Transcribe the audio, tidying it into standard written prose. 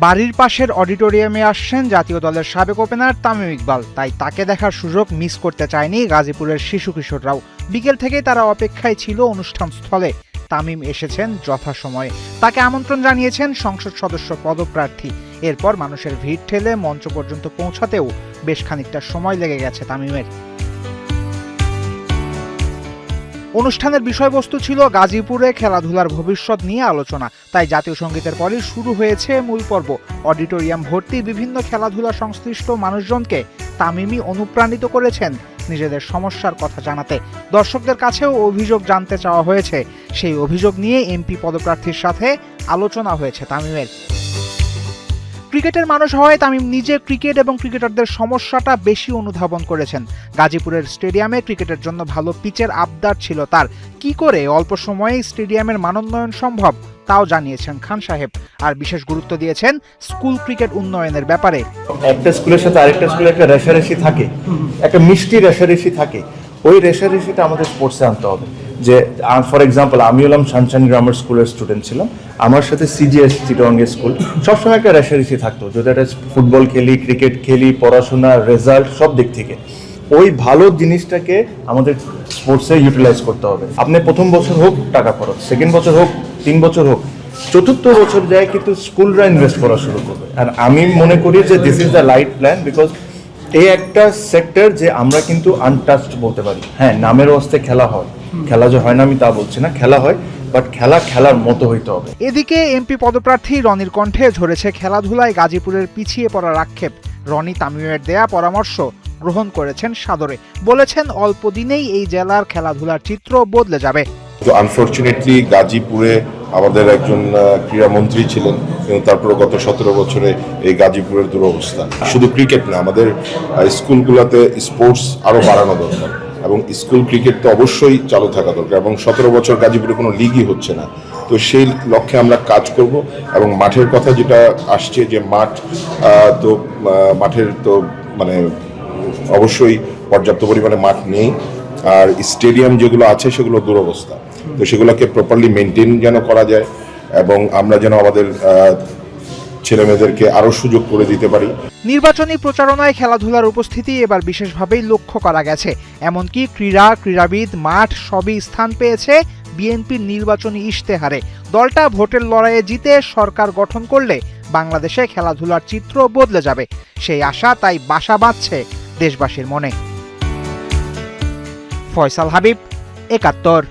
বাড়ির পাশের অডিটোরিয়ামে আসছেন জাতীয় দলের সাবেক ওপেনার তামিম ইকবাল, তাই তাকে দেখার সুযোগ মিস করতে চায়নি গাজীপুরের শিশু কিশোররাও। বিকেল থেকেই তারা অপেক্ষায় ছিল অনুষ্ঠান স্থলে। তামিম এসেছেন যথাসময়ে, তাকে আমন্ত্রণ জানিয়েছেন সংসদ সদস্য পদপ্রার্থী। এরপর মানুষের ভিড় ঠেলে মঞ্চ পর্যন্ত পৌঁছাতেও বেশ খানিকটা সময় লেগে গেছে তামিমের। অনুষ্ঠানের বিষয়বস্তু ছিল গাজীপুরে খেলাধুলার ভবিষ্যৎ নিয়ে আলোচনা। তাই জাতীয় সংগীতের পরই শুরু হয়েছে মূল পর্ব। অডিটোরিয়াম ভর্তি বিভিন্ন খেলাধুলা সংশ্লিষ্ট মানুষজনকে তামিমই অনুপ্রাণিত করেছেন নিজেদের সমস্যার কথা জানাতে। দর্শকদের কাছেও অভিযোগ জানতে চাওয়া হয়েছে। সেই অভিযোগ নিয়ে এমপি পদপ্রার্থীর সাথে আলোচনা হয়েছে তামিমের। ক্রিকেটের মানুষ হওয়ায় তামিম নিজে ক্রিকেট এবং ক্রিকেটারদের সমস্যাটা বেশি অনুধাবন করেছেন। গাজীপুরের স্টেডিয়ামে ক্রিকেটের জন্য ভালো পিচের আবদার ছিল তার। কি করে অল্প সময়ে স্টেডিয়ামের মানোন্নয়ন সম্ভব তাও জানিয়েছেন খান সাহেব। আর বিশেষ গুরুত্ব দিয়েছেন স্কুল ক্রিকেট উন্নয়নের ব্যাপারে। একটা স্কুলের সাথে আরেকটা স্কুলের একটা রেশারেশি থাকে, একটা মিষ্টি রেশারেশি থাকে। ওই রেশারেশিটা আমাদের স্পোর্টসে আনতে হবে। যে ফর এক্সাম্পল আমি হলাম সানশাইন গ্রামার স্কুলের স্টুডেন্ট ছিলাম, আমার সাথে সিজিএস চিটাগং স্কুল, সবসময় একটা রেশারেশি থাকতো। যদি একটা ফুটবল খেলি, ক্রিকেট খেলি, পড়াশোনা, রেজাল্ট সব দিক থেকে ওই ভালো জিনিসটাকে আমাদের স্পোর্টসে ইউটিলাইজ করতে হবে। আপনি প্রথম বছর হোক টাকা খরচ, সেকেন্ড বছর হোক, 3 বছর হোক, চতুর্থ বছর যায় কিন্তু স্কুলরা ইনভেস্ট করা শুরু করবে। আর আমি মনে করি যে this is the right plan, because এই একটা সেক্টর যে আমরা কিন্তু আনটাচড বলতে পারি। হ্যাঁ, নামের অবস্থায় খেলা হয়, খেলা যে হয় না আমি তা বলছি না, খেলা হয়, বাট খেলা খেলার মতো হইতে হবে। এদিকে এমপি পদপ্রার্থী রনির কণ্ঠে ঝরেছে খেলাধুলায় গাজীপুরের পিছিয়ে পড়ার আক্ষেপ। রনি তামিমের দেয়া পরামর্শ গ্রহণ করেছেন সাদরে। বলেছেন অল্প দিনেই এই জেলার খেলাধুলার চিত্র বদলে যাবে। তো আনফরচুনেটলি গাজীপুরে আমাদের একজন ক্রীড়ামন্ত্রী ছিলেন, কিন্তু তারপরে গত 17 বছরে এই গাজীপুরের দুরবস্থা। শুধু ক্রিকেট না, আমাদের স্কুলগুলোতে স্পোর্টস আরো বাড়ানো দরকার এবং স্কুল ক্রিকেট তো অবশ্যই চালু থাকা দরকার। এবং 17 বছর গাজীপুরে কোনো লিগই হচ্ছে না। তো সেই লক্ষ্যে আমরা কাজ করব। এবং মাঠের কথা যেটা আসছে, যে মাঠ তো মাঠের তো মানে অবশ্যই পর্যাপ্ত পরিমাণে মাঠ নেই। আর স্টেডিয়াম যেগুলো আছে সেগুলো দুরবস্থা। তো সেগুলোকে প্রপারলি মেনটেন যেন করা যায় এবং আমরা যেন আমাদের ছেলেমেয়েদেরকে আরো সুযোগ করে দিতে পারি। নির্বাচনী প্রচারণায় খেলাধুলার উপস্থিতি এবার বিশেষভাবেই লক্ষ্য করা গেছে। এমনকি ক্রীড়াবিদ, মাঠ সবই স্থান পেয়েছে বিএনপির নির্বাচনী ইশতেহারে। দলটা ভোটের লড়াইয়ে জিতে সরকার গঠন করলে বাংলাদেশে খেলাধুলার চিত্র বদলে যাবে। সেই আশা তাই বাসা বাঁধছে দেশবাসীর মনে। ফয়সাল হাবিব, ৭১।